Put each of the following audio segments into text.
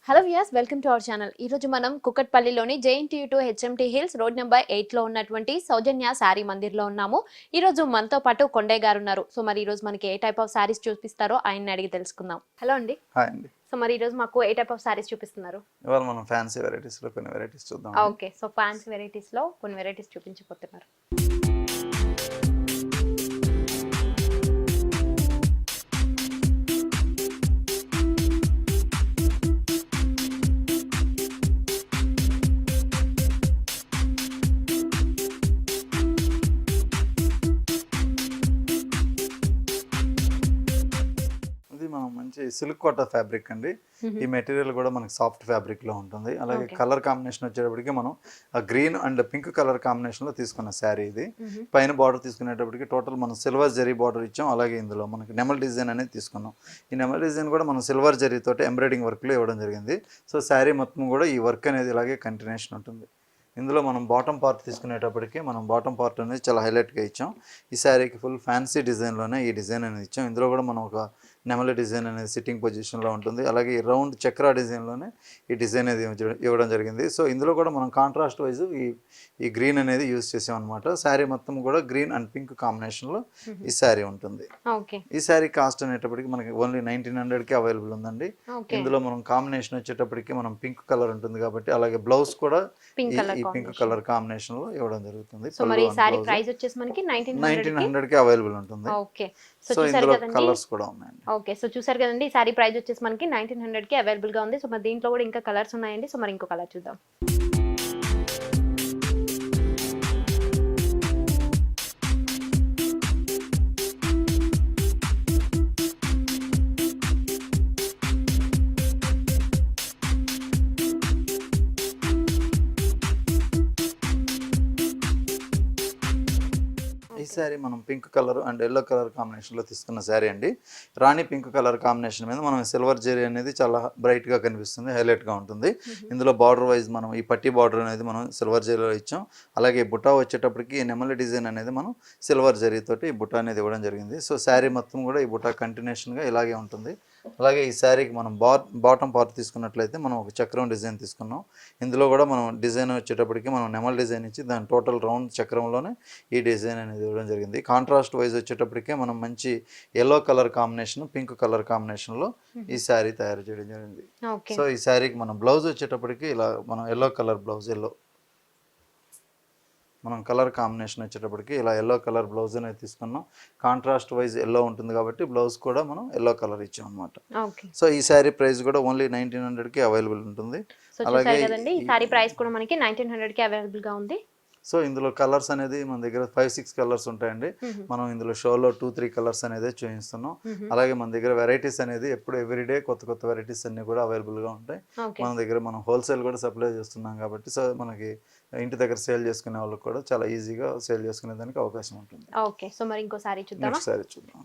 Hello viewers, welcome to our channel. ఈ రోజు మనం కుకట్పల్లిలోని JNTU to HMT hills road number 8 లో ఉన్నటువంటి సౌజన్య శారీ మందిర్ లో ఉన్నాము. ఈ రోజు మనతో పాటు కొండే గారు ఉన్నారు. సో మరి ఈ రోజు మనకి ఏ టైప్ ఆఫ్ శారీస్ చూపిస్తారో ఆయన్ని అడిగి తెలుసుకుందాం. హలో అండి. హాయ్ అండి. సో మరి ఈ రోజు మాకు ఏ టైప్ ఆఫ్ శారీస్ చూపిస్తున్నారు? ఇవాళ మనం ఫ్యాన్సీ వెరైటీస్ లో కొన్ని వెరైటీస్ చూద్దాం. ఓకే, సో ఫ్యాన్సీ వెరైటీస్ లో కొన్ని వెరైటీస్ చూపించబోతున్నారు. ఇది మనం మంచి సిల్క్ కోటా ఫ్యాబ్రిక్ అండి. ఈ మెటీరియల్ కూడా మనకి సాఫ్ట్ ఫ్యాబ్రిక్ లో ఉంటుంది. అలాగే కలర్ కాంబినేషన్ వచ్చేటప్పటికి మనం ఆ green and pink colour combination లో తీసుకున్న శారీ ఇది. పైన బార్డర్ తీసుకునేటప్పటికి టోటల్ మనం సిల్వర్ జరీ బార్డర్ ఇచ్చాం. అలాగే ఇందులో మనకి నెమల్ డిజైన్ అనేది తీసుకున్నాం. ఈ నెమల్ డిజైన్ కూడా మనం సిల్వర్ జరీ తోటి ఎంబ్రాయిడింగ్ వర్క్ లో ఇవ్వడం జరిగింది. సో శారీ మొత్తం కూడా ఈ వర్క్ అనేది ఇలాగే కంటిన్యూషన్ ఉంటుంది. ఇందులో మనం బాటమ్ పార్ట్ తీసుకునేటప్పటికి మనం బాటమ్ పార్ట్ అనేది చాలా హైలైట్గా ఇచ్చాం. ఈ శారీకి ఫుల్ ఫ్యాన్సీ డిజైన్లోనే ఈ డిజైన్ అనేది ఇచ్చాం. ఇందులో కూడా మనం ఒక నెమలి డిజైన్ అనేది సిట్టింగ్ పొజిషన్లో ఉంటుంది. అలాగే ఈ రౌండ్ చక్రా డిజైన్లోనే ఈ డిజైన్ అనేది ఇవ్వడం జరిగింది. సో ఇందులో కూడా మనం కాంట్రాస్ట్ వైజ్ ఈ గ్రీన్ అనేది యూజ్ చేసాం అనమాట. శారీ మొత్తం కూడా గ్రీన్ అండ్ పింక్ కాంబినేషన్లో ఈ శారీ ఉంటుంది. ఈ శారీ కాస్ట్ అనేటప్పటికి మనకి ఓన్లీ 1900కి అవైలబుల్ ఉందండి. ఇందులో మనం కాంబినేషన్ వచ్చేటప్పటికి మనం పింక్ కలర్ ఉంటుంది కాబట్టి అలాగే బ్లౌజ్ కూడా ఈ పింక్ కలర్ కాంబినేషన్ లో ఇవ్వడం జరుగుతుంది. సో మరి ఈ సారీ ప్రైస్ వచ్చేసి మనకి 1900 కి అవైలబుల్ ఉంటుంది. ఓకే, సో ఇందులో కలర్స్ కూడా ఉన్నాయండి. ఓకే, సో చూసారు కదండి, ఈ సారీ ప్రైస్ వచ్చేసి మనకి 1900 కి అవైలబుల్ గా ఉంది. సో మరి దీంట్లో కూడా ఇంకా కలర్స్ ఉన్నాయండి. సో మరి ఇంకో కలర్ చూద్దాం. ఈ శారీ మనం pink colour and yellow colour కాంబినేషన్లో తీసుకున్న శారీ అండి. రాణి పింక్ కలర్ కాంబినేషన్ మీద మనం సిల్వర్ జరీ అనేది చాలా బ్రైట్గా కనిపిస్తుంది, హైలైట్గా ఉంటుంది. ఇందులో బార్డర్ వైజ్ మనం ఈ పట్టీ బార్డర్ అనేది మనం సిల్వర్ జరీలో ఇచ్చాం. అలాగే బుటా వచ్చేటప్పటికి నెమలి డిజైన్ అనేది మనం సిల్వర్ జరీతోటి ఈ బుటా అనేది ఇవ్వడం జరిగింది. సో శారీ మొత్తం కూడా ఈ బుటా కంటిన్యూషన్గా ఇలాగే ఉంటుంది. అలాగే ఈ శారీకి మనం బాటమ్ పార్ట్ తీసుకున్నట్లయితే మనం ఒక చక్రం డిజైన్ తీసుకున్నాం. ఇందులో కూడా మనం డిజైన్ వచ్చేటప్పటికి మనం నెమల్ డిజైన్ ఇచ్చి దాని టోటల్ రౌండ్ చక్రంలోనే ఈ డిజైన్ అనేది ఇవ్వడం జరిగింది. కాంట్రాస్ట్ వైజ్ వచ్చేటప్పటికే మనం మంచి yellow colour combination, pink colour కాంబినేషన్లో ఈ శారీ తయారు చేయడం జరిగింది. సో ఈ శారీకి మనం బ్లౌజ్ వచ్చేటప్పటికి ఇలా మనం ఎల్లో కలర్ బ్లౌజ్, మనం కలర్ కాంబినేషన్ వచ్చేటప్పటికి ఇలా ఎల్లో కలర్ బ్లౌజ్ అనేది తీసుకున్నాం. కాంట్రాస్ట్ వైజ్ ఎల్లో ఉంటుంది కాబట్టి బ్లౌజ్ కూడా మనం ఎల్లో కలర్ ఇచ్చాం అనమాట. సో ఈ శారీ ప్రైస్ కూడా ఓన్లీ 1900కి అవైలబుల్ ఉంటుంది. అలాగే ఈ శారీ ప్రైస్ కూడా మనకి 1900కి అవైలబుల్ గా ఉంది. సో ఇందులో కలర్స్ అనేది మన దగ్గర 5-6 కలర్స్ ఉంటాయండి. మనం ఇందులో షోలో 2-3 కలర్స్ అనేది చూపిస్తున్నాం. అలాగే మన దగ్గర వెరైటీస్ అనేది ఎప్పుడు ఎవ్రీడే కొత్త వెరైటీస్ అన్ని కూడా అవైలబుల్ గా ఉంటాయి. మన దగ్గర మనం హోల్సేల్ కూడా సప్లై చేస్తున్నాం కాబట్టి సో మనకి ఇంటి దగ్గర సేల్ చేసుకునే వాళ్ళకి కూడా చాలా ఈజీగా సేల్ చేసుకునే దానికి అవకాశం ఉంటుంది. ఓకే, సో మరి ఇంకో సారీ చూద్దాం. నెక్స్ట్ సారీ చూద్దాం.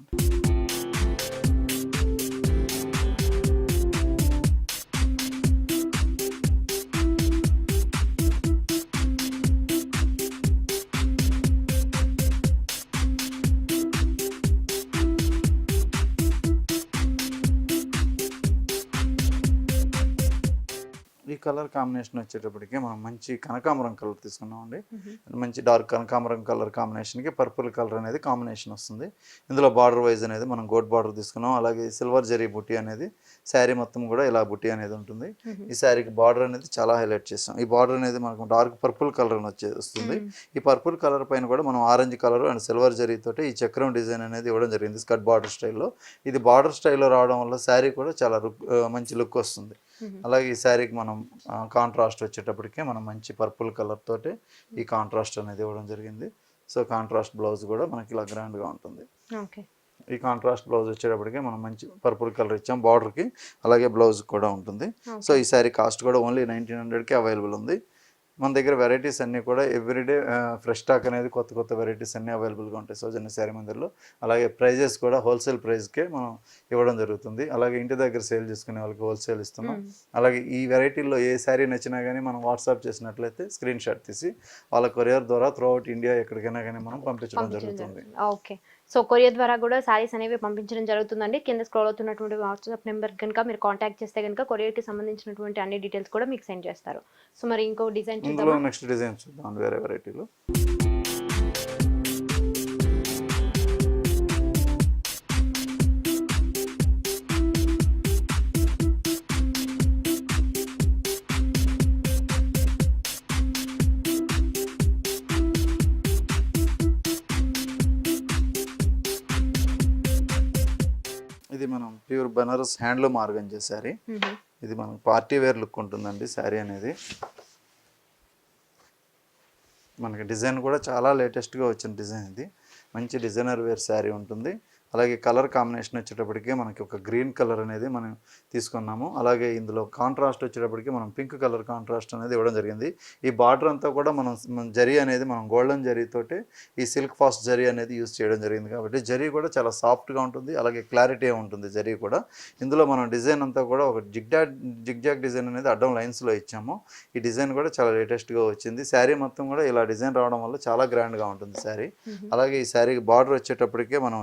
ఈ కలర్ కాంబినేషన్ వచ్చేటప్పటికి మనం మంచి కనకాంబరం కలర్ తీసుకున్నామండి. మంచి డార్క్ కనకాంబరం కలర్ కాంబినేషన్కి పర్పుల్ కలర్ అనేది కాంబినేషన్ వస్తుంది. ఇందులో బార్డర్ వైజ్ అనేది మనం గోల్డ్ బార్డర్ తీసుకున్నాం. అలాగే సిల్వర్ జరీ బుట్టి అనేది శారీ మొత్తం కూడా ఇలా బుట్టి అనేది ఉంటుంది. ఈ శారీకి బార్డర్ అనేది చాలా హైలైట్ చేస్తాం. ఈ బార్డర్ అనేది మనకు డార్క్ పర్పుల్ కలర్ వస్తుంది. ఈ పర్పుల్ కలర్ పైన కూడా మనం orange colour and silver zari తోటి ఈ చక్రం డిజైన్ అనేది ఇవ్వడం జరిగింది స్కర్ట్ బార్డర్ స్టైల్లో. ఇది బార్డర్ స్టైల్లో రావడం వల్ల శారీ కూడా చాలా మంచి లుక్ వస్తుంది. అలాగే ఈ శారీకి మనం కాంట్రాస్ట్ వచ్చేటప్పటికే మనం మంచి పర్పుల్ కలర్ తోటి ఈ కాంట్రాస్ట్ అనేది ఇవ్వడం జరిగింది. సో కాంట్రాస్ట్ బ్లౌజ్ కూడా మనకి ఇలా గ్రాండ్గా ఉంటుంది. ఈ కాంట్రాస్ట్ బ్లౌజ్ వచ్చేటప్పటికే మనం మంచి పర్పుల్ కలర్ ఇచ్చాం బార్డర్కి, అలాగే బ్లౌజ్ కూడా ఉంటుంది. సో ఈ శారీ కాస్ట్ కూడా ఓన్లీ 1900కి అవైలబుల్ ఉంది. మన దగ్గర వెరైటీస్ అన్నీ కూడా ఎవ్రీడే ఫ్రెష్ స్టాక్ అనేది కొత్త వెరైటీస్ అన్నీ అవైలబుల్గా ఉంటాయి సౌజన్య శారీ మందిర్లో. అలాగే ప్రైజెస్ కూడా హోల్సేల్ ప్రైస్కే మనం ఇవ్వడం జరుగుతుంది. అలాగే ఇంటి దగ్గర సేల్ చేసుకునే వాళ్ళకి హోల్సేల్ ఇస్తున్నాం. అలాగే ఈ వెరైటీల్లో ఏ శారీ నచ్చినా కానీ మనం వాట్సాప్ చేసినట్లయితే స్క్రీన్ షాట్ తీసి వాళ్ళ కొరియర్ ద్వారా త్రూ అవుట్ ఇండియా ఎక్కడికైనా కానీ మనం పంపించడం జరుగుతుంది. ఓకే, సో కొరియర్ ద్వారా కూడా సారీస్ అనేవి పంపించడం జరుగుతుందండి. కింద స్క్రోల్ అవుతున్నటువంటి వాట్సాప్ నెంబర్ కనుక మీరు కాంటాక్ట్ చేస్తే కనుక కొరియర్కి సంబంధించినటువంటి అన్ని డీటెయిల్స్ కూడా మీకు సెండ్ చేస్తారు. సో మరి ఇంకో డిజైన్ ఇందులో చూద్దామా? నెక్స్ట్ డిజైన్ చూద్దాం వేరే వెరైటీలో. ఇది మనం pure Banaras handloom organza sari. ఇది మనకు పార్టీ వేర్ లుక్ ఉంటుందండి శారీ అనేది. మనకి డిజైన్ కూడా చాలా లేటెస్ట్గా వచ్చిన డిజైన్ ఇది. మంచి డిజైనర్ వేర్ శారీ ఉంటుంది. అలాగే కలర్ కాంబినేషన్ వచ్చేటప్పటికి మనకి ఒక గ్రీన్ కలర్ అనేది మనం తీసుకున్నాము. అలాగే ఇందులో కాంట్రాస్ట్ వచ్చేటప్పటికి మనం పింక్ కలర్ కాంట్రాస్ట్ అనేది ఇవ్వడం జరిగింది. ఈ బార్డర్ అంతా కూడా మనం జరీ అనేది మనం గోల్డెన్ జరీతోటి ఈ సిల్క్ ఫాస్ట్ జరీ అనేది యూజ్ చేయడం జరిగింది. కాబట్టి జరీ కూడా చాలా సాఫ్ట్గా ఉంటుంది. అలాగే క్లారిటీ ఉంటుంది జరీ కూడా. ఇందులో మనం డిజైన్ అంతా కూడా ఒక జిగ్జాగ్ డిజైన్ అనేది అడ్డం లైన్స్లో ఇచ్చాము. ఈ డిజైన్ కూడా చాలా లేటెస్ట్గా వచ్చింది. శారీ మొత్తం కూడా ఇలా డిజైన్ రావడం వల్ల చాలా గ్రాండ్గా ఉంటుంది శారీ. అలాగే ఈ శారీకి బార్డర్ వచ్చేటప్పటికే మనం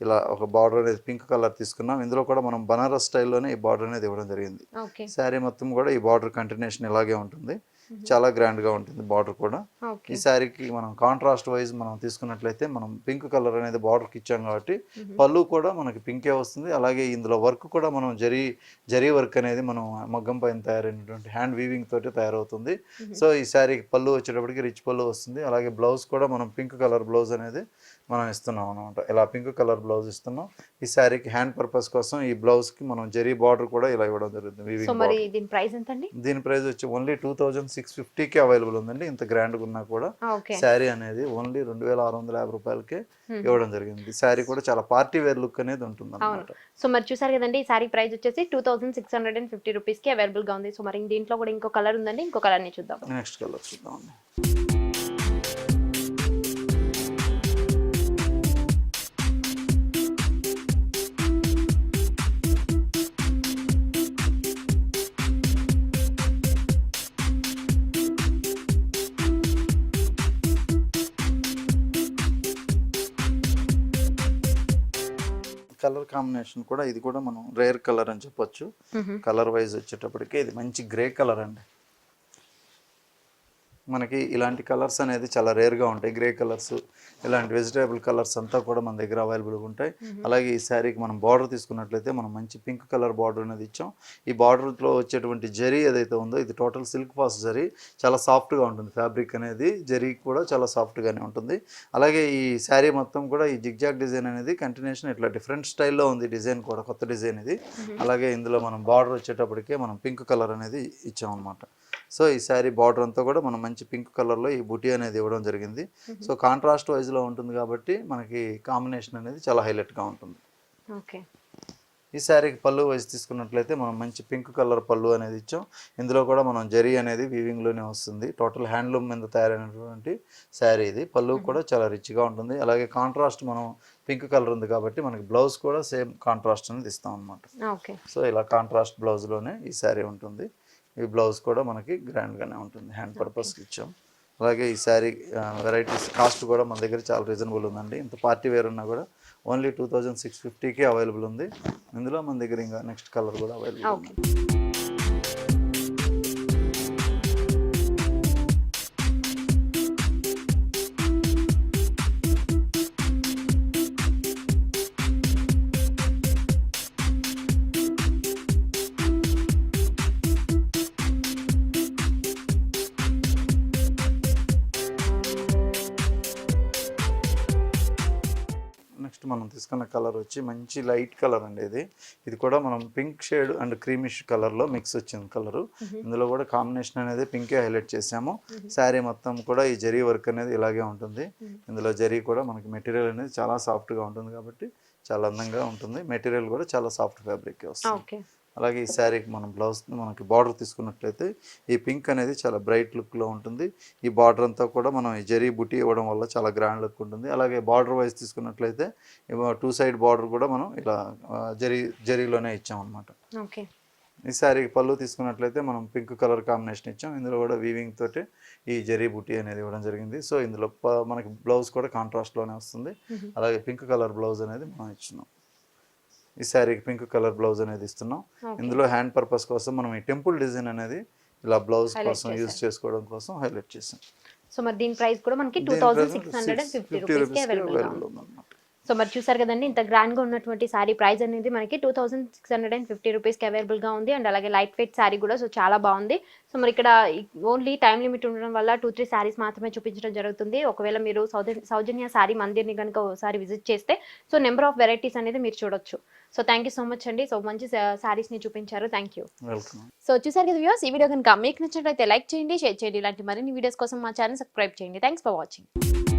ఇలా ఒక బార్డర్ అనేది పింక్ కలర్ తీసుకున్నాం. ఇందులో కూడా మనం బనారస్ స్టైల్లోనే ఈ బార్డర్ అనేది ఇవ్వడం జరిగింది. శారీ మొత్తం కూడా ఈ బార్డర్ కంటిన్యూషన్ ఇలాగే ఉంటుంది. చాలా గ్రాండ్గా ఉంటుంది బార్డర్ కూడా. ఈ శారీకి మనం కాంట్రాస్ట్ వైజ్ మనం తీసుకున్నట్లయితే మనం పింక్ కలర్ అనేది బార్డర్కి ఇచ్చాం కాబట్టి పళ్ళు కూడా మనకి పింకే వస్తుంది. అలాగే ఇందులో వర్క్ కూడా మనం జరీ వర్క్ అనేది మనం మగ్గం పైన తయారైనటువంటి హ్యాండ్ వీవింగ్ తోటి తయారవుతుంది. సో ఈ శారీకి పళ్ళు వచ్చేటప్పటికి రిచ్ పళ్ళు వస్తుంది. అలాగే బ్లౌజ్ కూడా మనం పింక్ కలర్ బ్లౌజ్ అనేది మనం ఇస్తున్నాం అనమాట. ఇలా పింక్ కలర్ బ్లౌజ్ ఇస్తున్నాం. ఈ శారీకి హ్యాండ్ పర్పస్ కోసం ఈ బ్లౌజ్కి మనం జరీ బార్డర్ కూడా ఇలా ఇవ్వడం జరుగుతుంది. దీని ప్రైస్ వచ్చి ఓన్లీ 2650కి అవైలబుల్ ఉందండి. ఇంత గ్రాండ్గా ఉన్నా కూడా శారీ అనేది ఓన్లీ 2650 రూపాయలకే ఇవ్వడం జరిగింది. శారీ కూడా చాలా పార్టీ వేర్ లుక్ అనేది ఉంటుంది అన్నమాట. సో మరి చూసారు కదండి, ఈ శారీ ప్రైస్ వచ్చేసి 2650 రూపీస్కి అవైలబుల్గా ఉంది. సో మరి దీంట్లో కూడా ఇంకో కలర్ ఉందండి, ఇంకో కలర్ని చూద్దాం. నెక్స్ట్ కలర్ చూద్దాం. కలర్ కాంబినేషన్ కూడా ఇది కూడా మనం రేర్ కలర్ అని చెప్పొచ్చు. కలర్ వైజ్ వచ్చేటప్పటికి ఇది మంచి గ్రే కలర్ అండి. మనకి ఇలాంటి కలర్స్ అనేది చాలా రేర్గా ఉంటాయి. గ్రే కలర్స్, ఇలాంటి వెజిటేబుల్ కలర్స్ అంతా కూడా మన దగ్గర అవైలబుల్గా ఉంటాయి. అలాగే ఈ శారీకి మనం బార్డర్ తీసుకున్నట్లయితే మనం మంచి పింక్ కలర్ బార్డర్ అనేది ఇచ్చాం. ఈ బార్డర్లో వచ్చేటువంటి జరీ ఏదైతే ఉందో ఇది టోటల్ సిల్క్ ఫాస్ట్ జరీ. చాలా సాఫ్ట్గా ఉంటుంది ఫ్యాబ్రిక్ అనేది. జరీ కూడా చాలా సాఫ్ట్గానే ఉంటుంది. అలాగే ఈ శారీ మొత్తం కూడా ఈ జిగ్జాగ్ డిజైన్ అనేది కంటిన్యూషన్ ఇట్లా డిఫరెంట్ స్టైల్లో ఉంది. డిజైన్ కూడా కొత్త డిజైన్ ఇది. అలాగే ఇందులో మనం బార్డర్ వచ్చేటప్పటికే మనం పింక్ కలర్ అనేది ఇచ్చాం అనమాట. సో ఈ శారీ బార్డర్ అంతా కూడా మనం మంచి పింక్ కలర్లో ఈ బుటీ అనేది ఇవ్వడం జరిగింది. సో కాంట్రాస్ట్ వైజ్లో ఉంటుంది కాబట్టి మనకి కాంబినేషన్ అనేది చాలా హైలైట్గా ఉంటుంది. ఓకే. ఈ శారీకి పళ్ళు వైజ్ తీసుకున్నట్లయితే మనం మంచి పింక్ కలర్ పళ్ళు అనేది ఇచ్చాం. ఇందులో కూడా మనం జరీ అనేది వీవింగ్లోనే వస్తుంది. టోటల్ హ్యాండ్లూమ్ మీద తయారైనటువంటి శారీ ఇది. పళ్ళు కూడా చాలా రిచ్గా ఉంటుంది. అలాగే కాంట్రాస్ట్ మనం పింక్ కలర్ ఉంది కాబట్టి మనకి బ్లౌజ్ కూడా సేమ్ కాంట్రాస్ట్ అనేది ఇస్తాం అనమాట. సో ఇలా కాంట్రాస్ట్ బ్లౌజ్లోనే ఈ శారీ ఉంటుంది. ఈ బ్లౌజ్ కూడా మనకి గ్రాండ్గానే ఉంటుంది. హ్యాండ్ పర్పస్కి ఇచ్చాం. అలాగే ఈ శారీ వెరైటీస్ కాస్ట్ కూడా మన దగ్గర చాలా రీజనబుల్ ఉందండి. ఇంత పార్టీ వేర్ ఉన్నా కూడా ఓన్లీ 2650కి అవైలబుల్ ఉంది. ఇందులో మన దగ్గర ఇంకా నెక్స్ట్ కలర్ కూడా అవైలబుల్ ఉంది. నెక్స్ట్ మనం తీసుకున్న కలర్ వచ్చి మంచి లైట్ కలర్ అండి. ఇది కూడా మనం పింక్ షేడ్ అండ్ క్రీమిష్ కలర్లో మిక్స్ వచ్చింది కలరు. ఇందులో కూడా కాంబినేషన్ అనేది పింకే హైలైట్ చేసాము. శారీ మొత్తం కూడా ఈ జరీ వర్క్ అనేది ఇలాగే ఉంటుంది. ఇందులో జరీ కూడా మనకి మెటీరియల్ అనేది చాలా సాఫ్ట్గా ఉంటుంది కాబట్టి చాలా అందంగా ఉంటుంది. మెటీరియల్ కూడా చాలా సాఫ్ట్ ఫ్యాబ్రిక్ వస్తుంది. అలాగే ఈ శారీకి మనం బ్లౌజ్ మనకి బార్డర్ తీసుకున్నట్లయితే ఈ పింక్ అనేది చాలా బ్రైట్ లుక్లో ఉంటుంది. ఈ బార్డర్ అంతా కూడా మనం ఈ జరీ బుటీ ఇవ్వడం వల్ల చాలా గ్రాండ్ లుక్ ఉంటుంది. అలాగే బార్డర్ వైజ్ తీసుకున్నట్లయితే 2 సైడ్ బార్డర్ కూడా మనం ఇలా జరీలోనే ఇచ్చాం అనమాట. ఈ శారీ పళ్ళు తీసుకున్నట్లయితే మనం పింక్ కలర్ కాంబినేషన్ ఇచ్చాం. ఇందులో కూడా వీవింగ్ తోటి ఈ జరీ బుటీ అనేది ఇవ్వడం జరిగింది. సో ఇందులో మనకి బ్లౌజ్ కూడా కాంట్రాస్ట్లోనే వస్తుంది. అలాగే పింక్ కలర్ బ్లౌజ్ అనేది మనం ఇచ్చున్నాం. ఈ శారీకి పింక్ కలర్ బ్లౌజ్ అనేది ఇస్తున్నాం. ఇందులో హ్యాండ్ పర్పస్ కోసం మనం ఈ టెంపుల్ డిజైన్ అనేది ఇలా బ్లౌజ్ కోసం యూజ్ చేసుకోవడం కోసం హైలైట్ చేసాం. సో మరి దీని ప్రైస్ కూడా మనకి 2650 రూపీస్కి అవైలబుల్గా ఉంది. సో మరి చూసారు కదండి, ఇంత గ్రాండ్గా ఉన్నటువంటి శారీ ప్రైస్ అనేది మనకి 2650 రూపీస్కి అవైలబుల్గా ఉంది. అండ్ అలాగే లైట్ వెయిట్ శారీ కూడా సో చాలా బాగుంది. సో మరి ఇక్కడ ఓన్లీ టైం లిమిట్ ఉండడం వల్ల 2-3 శారీస్ మాత్రమే చూపించడం జరుగుతుంది. ఒకవేళ మీరు సౌజన్య శారీ మందిర్ని కనుక ఒకసారి విజిట్ చేస్తే సో నెంబర్ ఆఫ్ వెరైటీస్ అనేది మీరు చూడొచ్చు. So thank you so much అండి. సో మంచి శారీస్ని చూపించారు. Thank you. సో చూసారు కదా వ్యూవర్స్, ఈ వీడియో కనుక మీకు నచ్చినట్లయితే లైక్ చేయండి, షేర్ చేయండి. ఇలాంటి మరిన్ని వీడియోస్ కోసం మా ఛానల్ సబ్స్క్రైబ్ చేయండి. Thanks for watching.